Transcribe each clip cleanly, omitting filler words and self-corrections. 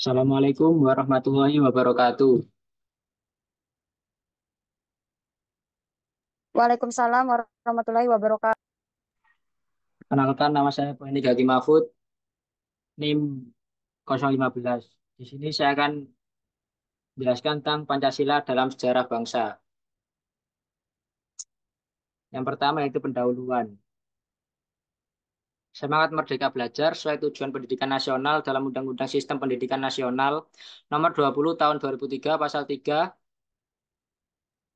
Assalamualaikum warahmatullahi wabarakatuh. Waalaikumsalam warahmatullahi wabarakatuh. Kenalkan nama saya Pak Gagi Mahfud, NIM 015. Di sini saya akan menjelaskan tentang Pancasila dalam sejarah bangsa. Yang pertama yaitu pendahuluan. Semangat Merdeka Belajar sesuai tujuan pendidikan nasional dalam Undang-Undang Sistem Pendidikan Nasional Nomor 20 Tahun 2003 Pasal 3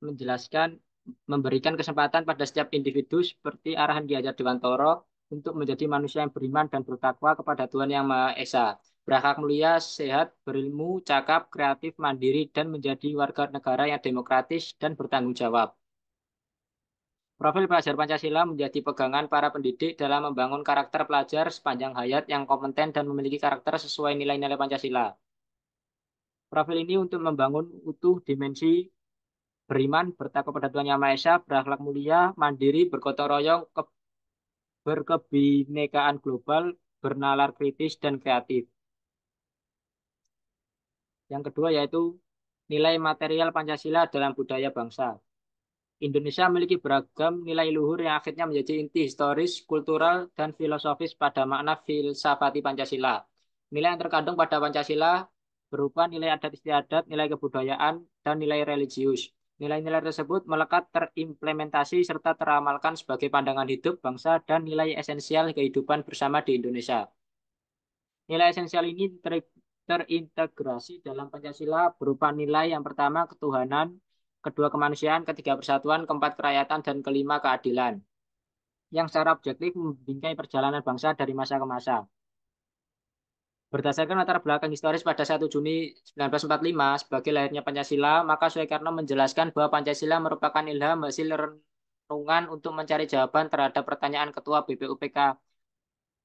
menjelaskan memberikan kesempatan pada setiap individu seperti arahan Ki Hajar Dewantara untuk menjadi manusia yang beriman dan bertakwa kepada Tuhan Yang Maha Esa, berakhlak mulia, sehat, berilmu, cakap, kreatif, mandiri, dan menjadi warga negara yang demokratis dan bertanggung jawab. Profil pelajar Pancasila menjadi pegangan para pendidik dalam membangun karakter pelajar sepanjang hayat yang kompeten dan memiliki karakter sesuai nilai-nilai Pancasila. Profil ini untuk membangun utuh dimensi beriman, bertakwa pada Tuhan Yang Maha Esa, berakhlak mulia, mandiri, bergotong royong, berkebinekaan global, bernalar kritis dan kreatif. Yang kedua yaitu nilai material Pancasila dalam budaya bangsa. Indonesia memiliki beragam nilai luhur yang akhirnya menjadi inti historis, kultural, dan filosofis pada makna filsafati Pancasila. Nilai yang terkandung pada Pancasila berupa nilai adat istiadat, nilai kebudayaan, dan nilai religius. Nilai-nilai tersebut melekat terimplementasi serta teramalkan sebagai pandangan hidup bangsa dan nilai esensial kehidupan bersama di Indonesia. Nilai esensial ini terintegrasi dalam Pancasila berupa nilai yang pertama ketuhanan, kedua kemanusiaan, ketiga persatuan, keempat kerakyatan, dan kelima keadilan, yang secara objektif membingkai perjalanan bangsa dari masa ke masa. Berdasarkan latar belakang historis pada 1 Juni 1945 sebagai lahirnya Pancasila, maka Soekarno menjelaskan bahwa Pancasila merupakan ilham hasil renungan untuk mencari jawaban terhadap pertanyaan Ketua BPUPK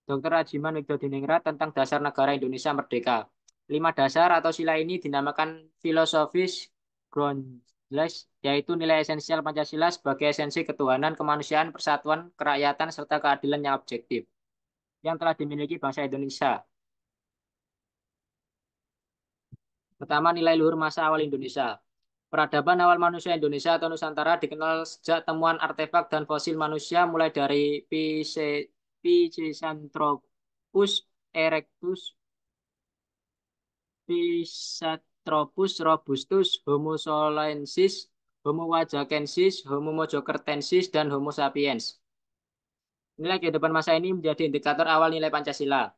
Dr. Ajiman Widyodiningrat tentang dasar negara Indonesia merdeka. 5 dasar atau sila ini dinamakan filosofis groundless, yaitu nilai esensial Pancasila sebagai esensi ketuhanan, kemanusiaan, persatuan, kerakyatan, serta keadilan yang objektif yang telah dimiliki bangsa Indonesia. Pertama, nilai luhur masa awal Indonesia. Peradaban awal manusia Indonesia atau Nusantara dikenal sejak temuan artefak dan fosil manusia mulai dari Pithecanthropus erectus, Pisathropus robustus, Homo solensis, Homo wajakensis, Homo mojokertensis, dan Homo sapiens. Nilai kehidupan masa ini menjadi indikator awal nilai Pancasila.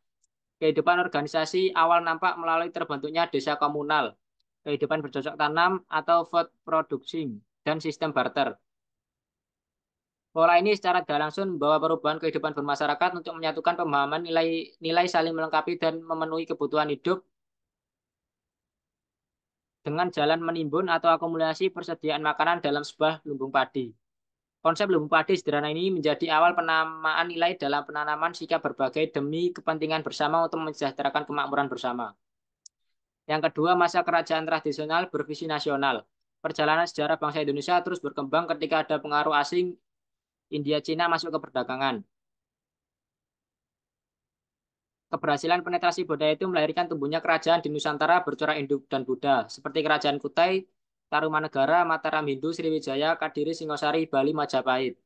Kehidupan organisasi awal nampak melalui terbentuknya desa komunal, kehidupan bercocok tanam atau food producing, dan sistem barter. Pola ini secara tidak langsung membawa perubahan kehidupan bermasyarakat untuk menyatukan pemahaman nilai-nilai saling melengkapi dan memenuhi kebutuhan hidup dengan jalan menimbun atau akumulasi persediaan makanan dalam sebuah lumbung padi. Konsep lumbung padi sederhana ini menjadi awal penamaan nilai dalam penanaman sikap berbagai demi kepentingan bersama untuk mensejahterakan kemakmuran bersama. Yang kedua, masa kerajaan tradisional bervisi nasional. Perjalanan sejarah bangsa Indonesia terus berkembang ketika ada pengaruh asing India Cina masuk ke perdagangan. Keberhasilan penetrasi budaya itu melahirkan tumbuhnya kerajaan di Nusantara bercorak Hindu dan Buddha, seperti Kerajaan Kutai, Tarumanegara, Mataram Hindu, Sriwijaya, Kadiri, Singosari, Bali, Majapahit.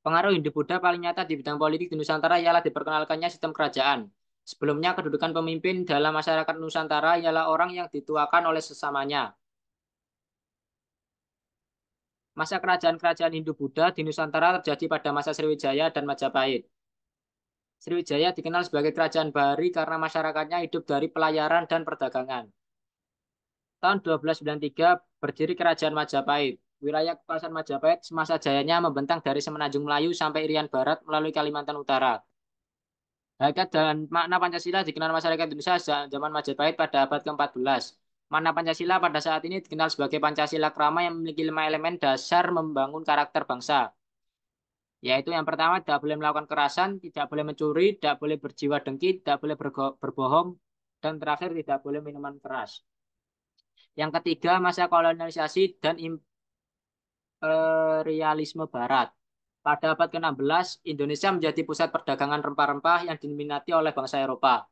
Pengaruh Hindu-Buddha paling nyata di bidang politik di Nusantara ialah diperkenalkannya sistem kerajaan. Sebelumnya, kedudukan pemimpin dalam masyarakat Nusantara ialah orang yang dituakan oleh sesamanya. Masa kerajaan-kerajaan Hindu-Buddha di Nusantara terjadi pada masa Sriwijaya dan Majapahit. Sriwijaya dikenal sebagai kerajaan bahari karena masyarakatnya hidup dari pelayaran dan perdagangan. Tahun 1293 berdiri Kerajaan Majapahit. Wilayah kekuasaan Majapahit semasa jayanya membentang dari Semenanjung Melayu sampai Irian Barat melalui Kalimantan Utara. Hakikat dan makna Pancasila dikenal masyarakat Indonesia sejak zaman Majapahit pada abad ke-14. Makna Pancasila pada saat ini dikenal sebagai Pancasila Krama yang memiliki 5 elemen dasar membangun karakter bangsa. Yaitu yang pertama, tidak boleh melakukan kekerasan, tidak boleh mencuri, tidak boleh berjiwa dengki, tidak boleh berbohong, dan terakhir tidak boleh minuman keras. Yang ketiga, masa kolonialisasi dan imperialisme Barat. Pada abad ke-16, Indonesia menjadi pusat perdagangan rempah-rempah yang diminati oleh bangsa Eropa.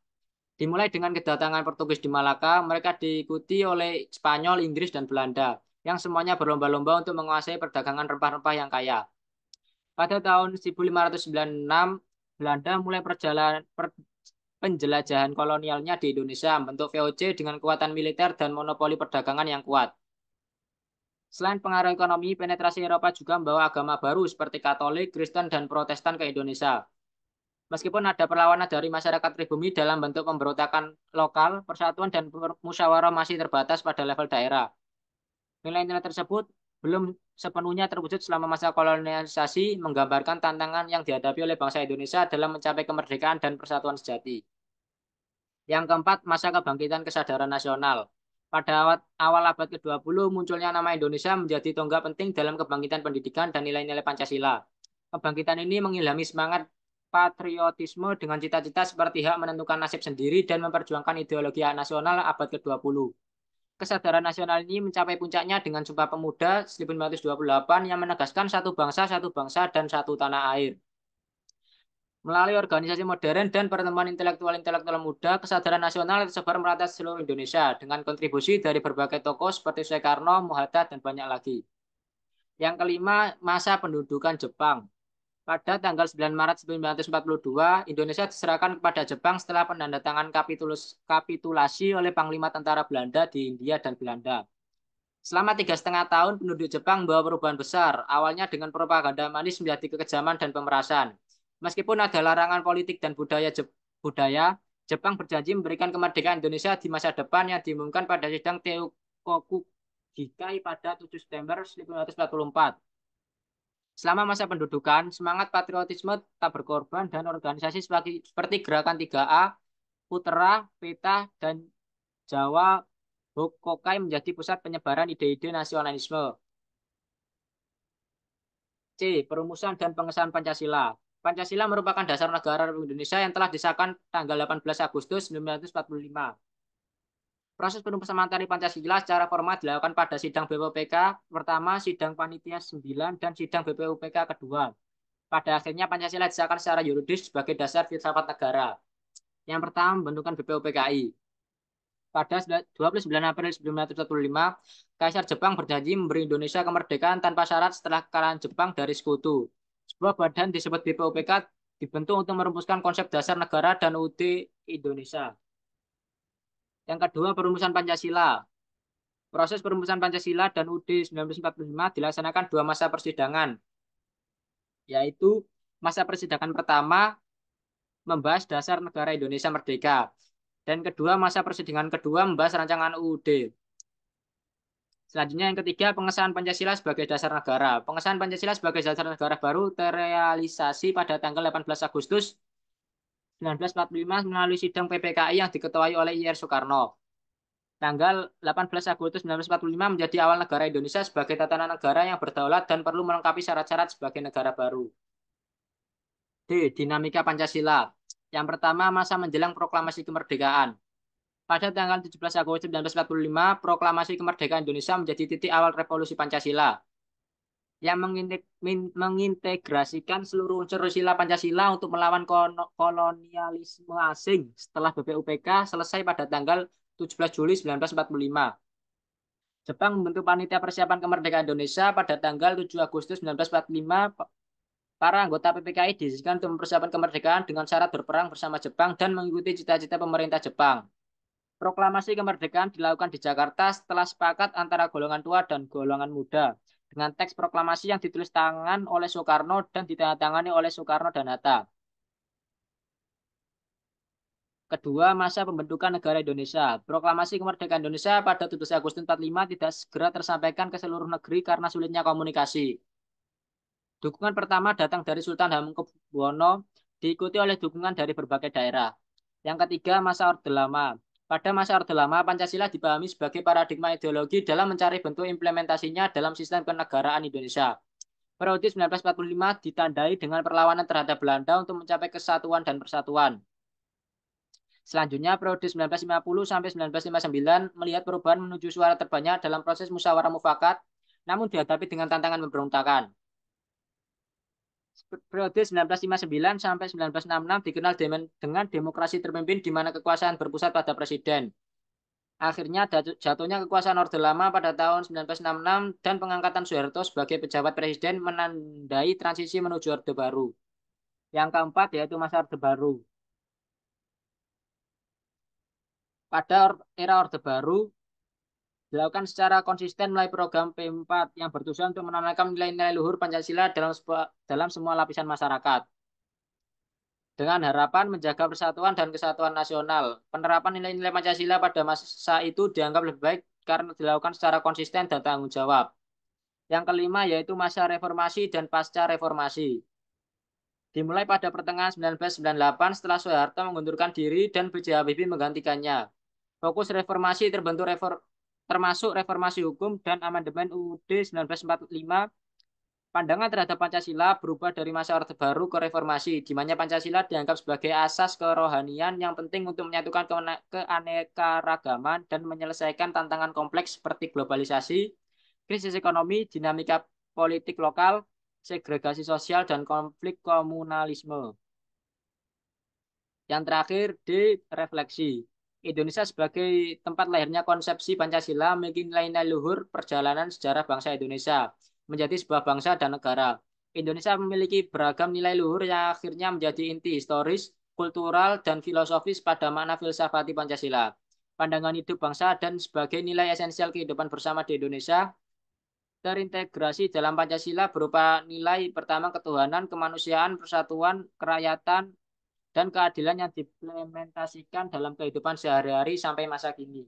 Dimulai dengan kedatangan Portugis di Malaka, mereka diikuti oleh Spanyol, Inggris, dan Belanda, yang semuanya berlomba-lomba untuk menguasai perdagangan rempah-rempah yang kaya. Pada tahun 1596, Belanda mulai penjelajahan kolonialnya di Indonesia, membentuk VOC dengan kekuatan militer dan monopoli perdagangan yang kuat. Selain pengaruh ekonomi, penetrasi Eropa juga membawa agama baru seperti Katolik, Kristen, dan Protestan ke Indonesia. Meskipun ada perlawanan dari masyarakat pribumi dalam bentuk pemberontakan lokal, persatuan dan musyawarah masih terbatas pada level daerah. Nilai-nilai tersebut belum sepenuhnya terwujud selama masa kolonialisasi, menggambarkan tantangan yang dihadapi oleh bangsa Indonesia dalam mencapai kemerdekaan dan persatuan sejati. Yang keempat, masa kebangkitan kesadaran nasional. Pada awal abad ke-20, munculnya nama Indonesia menjadi tonggak penting dalam kebangkitan pendidikan dan nilai-nilai Pancasila. Kebangkitan ini mengilhami semangat patriotisme dengan cita-cita seperti hak menentukan nasib sendiri dan memperjuangkan ideologi hak nasional abad ke-20. Kesadaran nasional ini mencapai puncaknya dengan Sumpah Pemuda 1928 yang menegaskan satu bangsa, dan satu tanah air. Melalui organisasi modern dan pertemuan intelektual-intelektual muda, kesadaran nasional tersebar merata seluruh Indonesia dengan kontribusi dari berbagai tokoh seperti Soekarno, Muhammad, dan banyak lagi. Yang kelima, masa pendudukan Jepang. Pada tanggal 9 Maret 1942, Indonesia diserahkan kepada Jepang setelah penandatangan kapitulasi oleh Panglima Tentara Belanda di India dan Belanda. Selama 3,5 tahun, penduduk Jepang membawa perubahan besar, awalnya dengan propaganda manis menjadi kekejaman dan pemerasan. Meskipun ada larangan politik dan budaya, Jepang berjanji memberikan kemerdekaan Indonesia di masa depan yang diumumkan pada sidang Teikoku Gikai pada 7 September 1944. Selama masa pendudukan, semangat patriotisme tak berkorban dan organisasi seperti Gerakan 3A, Putera, Peta, dan Jawa Hokokai menjadi pusat penyebaran ide-ide nasionalisme. C. Perumusan dan pengesahan Pancasila. Pancasila merupakan dasar negara Republik Indonesia yang telah disahkan tanggal 18 Agustus 1945. Proses perumusan materi Pancasila secara formal dilakukan pada sidang BPUPK pertama, sidang Panitia 9, dan sidang BPUPK kedua. Pada akhirnya Pancasila disahkan secara yuridis sebagai dasar filsafat negara. Yang pertama, pembentukan BPUPKI. Pada 29 April 1945, Kaisar Jepang berjanji memberi Indonesia kemerdekaan tanpa syarat setelah kekalahan Jepang dari Sekutu. Sebuah badan disebut BPUPK dibentuk untuk merumuskan konsep dasar negara dan UUD Indonesia. Yang kedua, perumusan Pancasila. Proses perumusan Pancasila dan UUD 1945 dilaksanakan 2 masa persidangan, yaitu masa persidangan pertama membahas dasar negara Indonesia merdeka, dan kedua, masa persidangan kedua membahas rancangan UUD. Selanjutnya yang ketiga, pengesahan Pancasila sebagai dasar negara. Pengesahan Pancasila sebagai dasar negara baru terrealisasi pada tanggal 18 Agustus 1945 melalui sidang PPKI yang diketuai oleh IR Soekarno. Tanggal 18 Agustus 1945 menjadi awal negara Indonesia sebagai tatanan negara yang berdaulat dan perlu melengkapi syarat-syarat sebagai negara baru. D. Dinamika Pancasila. Yang pertama, masa menjelang proklamasi kemerdekaan. Pada tanggal 17 Agustus 1945, proklamasi kemerdekaan Indonesia menjadi titik awal revolusi Pancasila yang mengintegrasikan seluruh unsur sila Pancasila untuk melawan kolonialisme asing setelah BPUPK selesai pada tanggal 17 Juli 1945. Jepang membentuk panitia persiapan kemerdekaan Indonesia pada tanggal 7 Agustus 1945. Para anggota PPKI diizinkan untuk mempersiapkan kemerdekaan dengan syarat berperang bersama Jepang dan mengikuti cita-cita pemerintah Jepang. Proklamasi kemerdekaan dilakukan di Jakarta setelah sepakat antara golongan tua dan golongan muda dengan teks proklamasi yang ditulis tangan oleh Soekarno dan ditandatangani oleh Soekarno dan Hatta. Kedua, masa pembentukan negara Indonesia. Proklamasi kemerdekaan Indonesia pada 17 Agustus 45 tidak segera tersampaikan ke seluruh negeri karena sulitnya komunikasi. Dukungan pertama datang dari Sultan Hamengkubuwono, diikuti oleh dukungan dari berbagai daerah. Yang ketiga, masa Orde Lama. Pada masa Orde Lama, Pancasila dipahami sebagai paradigma ideologi dalam mencari bentuk implementasinya dalam sistem kenegaraan Indonesia. Periode 1945 ditandai dengan perlawanan terhadap Belanda untuk mencapai kesatuan dan persatuan. Selanjutnya, periode 1950 sampai 1959 melihat perubahan menuju suara terbanyak dalam proses musyawarah mufakat, namun dihadapi dengan tantangan pemberontakan. Periode 1959 sampai 1966 dikenal dengan demokrasi terpimpin di mana kekuasaan berpusat pada presiden. Akhirnya jatuhnya kekuasaan Orde Lama pada tahun 1966 dan pengangkatan Soeharto sebagai pejabat presiden menandai transisi menuju Orde Baru. Yang keempat yaitu masa Orde Baru. Pada era Orde Baru dilakukan secara konsisten melalui program P4 yang bertujuan untuk menanamkan nilai-nilai luhur Pancasila dalam semua lapisan masyarakat. Dengan harapan menjaga persatuan dan kesatuan nasional. Penerapan nilai-nilai Pancasila pada masa itu dianggap lebih baik karena dilakukan secara konsisten dan tanggung jawab. Yang kelima yaitu masa reformasi dan pasca reformasi. Dimulai pada pertengahan 1998 setelah Soeharto mengundurkan diri dan B.J. Habibie menggantikannya. Fokus reformasi termasuk reformasi hukum dan amandemen UUD 1945. Pandangan terhadap Pancasila berubah dari masa Orde Baru ke reformasi, di mana Pancasila dianggap sebagai asas kerohanian yang penting untuk menyatukan keanekaragaman dan menyelesaikan tantangan kompleks seperti globalisasi, krisis ekonomi, dinamika politik lokal, segregasi sosial, dan konflik komunalisme. Yang terakhir, direfleksi. Indonesia sebagai tempat lahirnya konsepsi Pancasila memiliki nilai-nilai luhur perjalanan sejarah bangsa Indonesia menjadi sebuah bangsa dan negara. Indonesia memiliki beragam nilai luhur yang akhirnya menjadi inti historis, kultural, dan filosofis pada makna filsafati Pancasila. Pandangan hidup bangsa dan sebagai nilai esensial kehidupan bersama di Indonesia terintegrasi dalam Pancasila berupa nilai pertama ketuhanan, kemanusiaan, persatuan, kerakyatan, dan keadilan yang diimplementasikan dalam kehidupan sehari-hari sampai masa kini.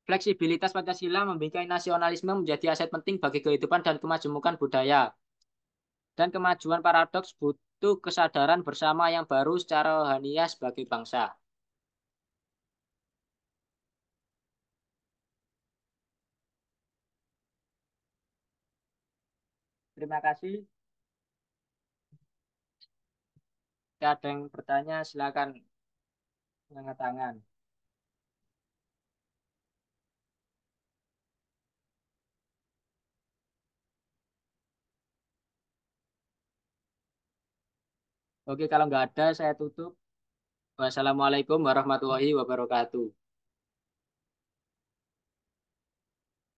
Fleksibilitas Pancasila membingkai nasionalisme menjadi aset penting bagi kehidupan dan kemajemukan budaya. Dan kemajuan paradoks butuh kesadaran bersama yang baru secara rohaniah sebagai bangsa. Terima kasih. Jika ada yang bertanya, silakan angkat tangan. Oke, kalau nggak ada, saya tutup. Wassalamualaikum warahmatullahi wabarakatuh.